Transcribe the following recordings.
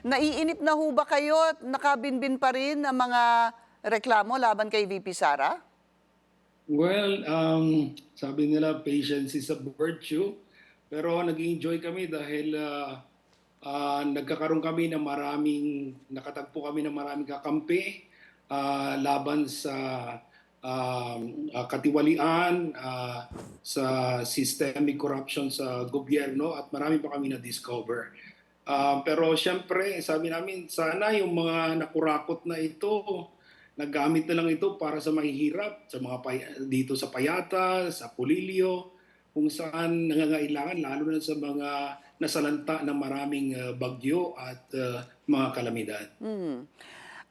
Naiinip na ho ba kayo at nakabinbin pa rin ang mga reklamo laban kay VP Sara? Well, sabi nila patience is a virtue. Pero nag-enjoy kami dahil nagkakaroon kami ng nakatagpo kami ng maraming kakampi laban sa katiwalian, sa systemic corruption sa gobyerno at marami pa kami na-discover. Pero siyempre, sabi namin, sana yung mga nakurakot na ito, naggamit na lang ito para sa mahihirap, sa mga dito sa Payata, sa Pulilio, kung saan nangangailangan, lalo na sa mga nasalanta ng maraming bagyo at mga kalamidad.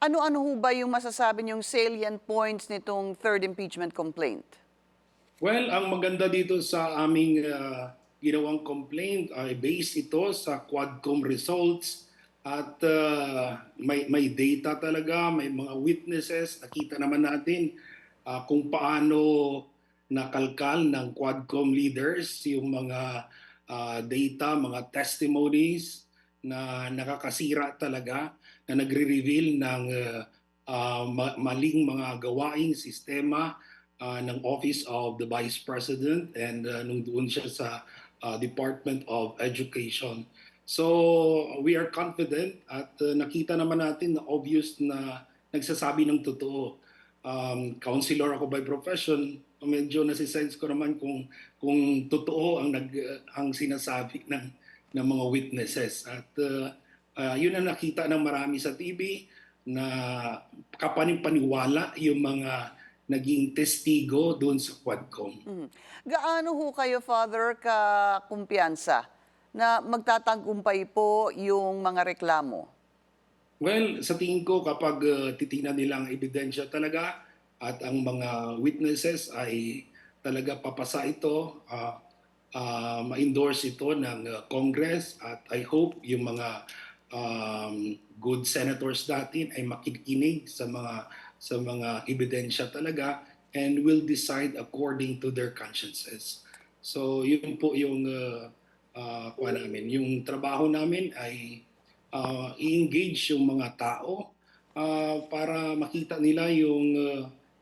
Ano-ano ho ba yung masasabi niyong salient points nitong third impeachment complaint? Well, ang maganda dito sa aming ginawang complaint ay based ito sa Quadcom results at may data talaga, may mga witnesses. Nakita naman natin kung paano nakalkal ng Quadcom leaders yung mga data, mga testimonies na nakakasira talaga, na nagre-reveal ng maling mga gawaing sistema ng Office of the Vice President and nung doon siya sa Department of Education. So we are confident at nakita naman natin na obvious na nagsasabi ng totoo. Counselor ako by profession, medyo nasisense ko naman kung totoo ang sinasabi ng mga witnesses. At yun ang nakita ng marami sa TV na kapanipaniwala yung mga naging testigo doon sa Quadcom. Gaano ho kayo, Father, kumpiyansa na magtatagumpay po yung mga reklamo? Well, sa tingin ko kapag titingnan nila ang ebidensya talaga at ang mga witnesses ay talaga papasa ito, ma-endorse ito ng Congress at I hope yung mga good senators natin ay makikinig sa mga ebidensya talaga and will decide according to their consciences. So yun po yung kuha namin. Yung trabaho namin ay i-engage yung mga tao para makita nila yung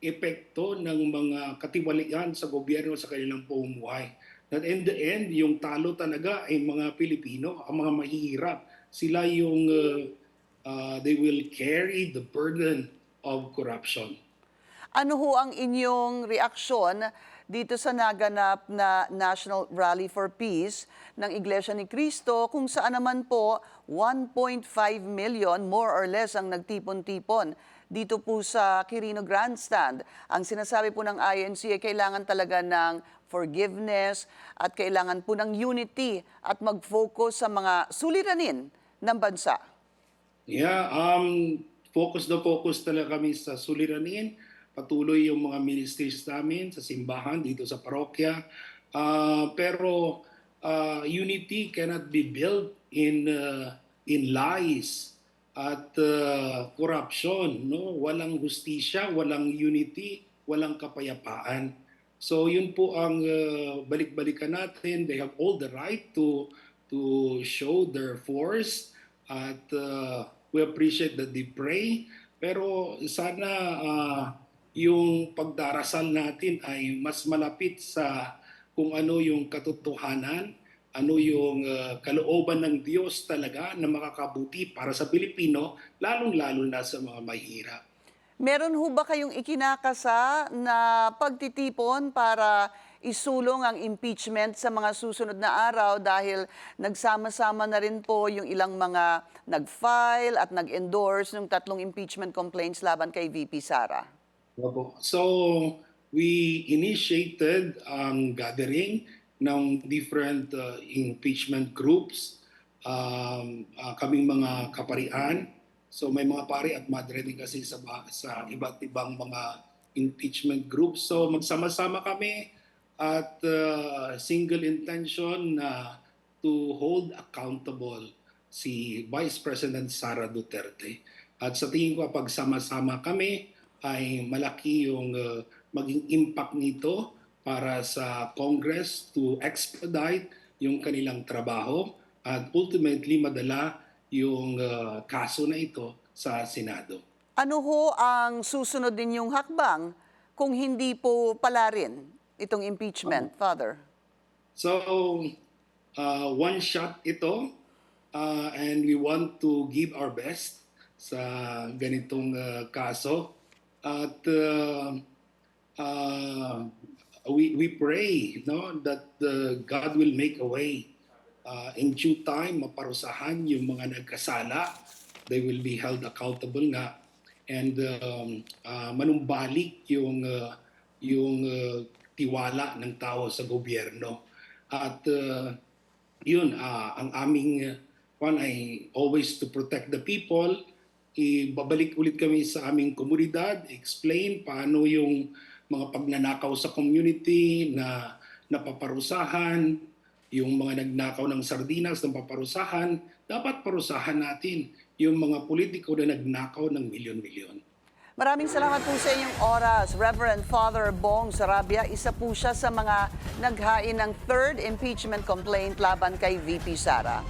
epekto ng mga katiwalian sa gobyerno sa kanilang pamumuhay. That in the end, yung talo talaga ay mga Pilipino, ang mga mahihirap. Sila yung they will carry the burden of corruption. Ano ho ang inyong reaksyon dito sa naganap na National Rally for Peace ng Iglesia ni Cristo kung saan naman po 1.5 million more or less ang nagtipon-tipon dito po sa Quirino Grandstand. Ang sinasabi po ng INC ay kailangan talaga ng forgiveness at kailangan po ng unity at mag-focus sa mga suliranin ng bansa. Yeah, focus na focus talaga kami sa suliranin. Patuloy yung mga ministries namin sa simbahan dito sa parokya. Pero unity cannot be built in lies at corruption. No? Walang hustisya, walang unity, walang kapayapaan. So yun po ang balik-balikan natin. They have all the right to show their force at we appreciate that they pray. Pero sana yung pagdarasal natin ay mas malapit sa kung ano yung katotohanan, ano yung kalooban ng Diyos talaga na makakabuti para sa Pilipino, lalong-lalo na sa mga mahihirap. Meron ho ba kayong ikinakasa na pagtitipon para isulong ang impeachment sa mga susunod na araw dahil nagsama-sama na rin po yung ilang mga nag-file at nag-endorse ng 3 impeachment complaints laban kay VP Sara? So, we initiated ang gathering ng different impeachment groups, kaming mga kaparian. So may mga pari at madre din kasi sa iba't ibang mga impeachment groups. So magsama-sama kami at single intention na to hold accountable si Vice President Sara Duterte. At sa tingin ko pag sama-sama kami ay malaki yung maging impact nito para sa Congress to expedite yung kanilang trabaho at ultimately madala yung kaso na ito sa Senado. Ano ho ang susunod ninyong hakbang kung hindi po pala rin itong impeachment, Father? So, one shot ito, and we want to give our best sa ganitong kaso. At we pray, no, that God will make a way. In due time, maparusahan yung mga nagkasala. They will be held accountable nga. And manumbalik yung tiwala ng tao sa gobyerno. At yun, ang aming one ay always to protect the people. Ibabalik ulit kami sa aming komunidad, explain paano yung mga pagnanakaw sa community na napaparusahan, yung mga nagnakaw ng sardinas na paparusahan, dapat parusahan natin yung mga politiko na nagnakaw ng milyon-milyon. Maraming salamat po sa inyong oras. Reverend Father Bong Sarabia, isa po siya sa mga naghain ng third impeachment complaint laban kay VP Sara.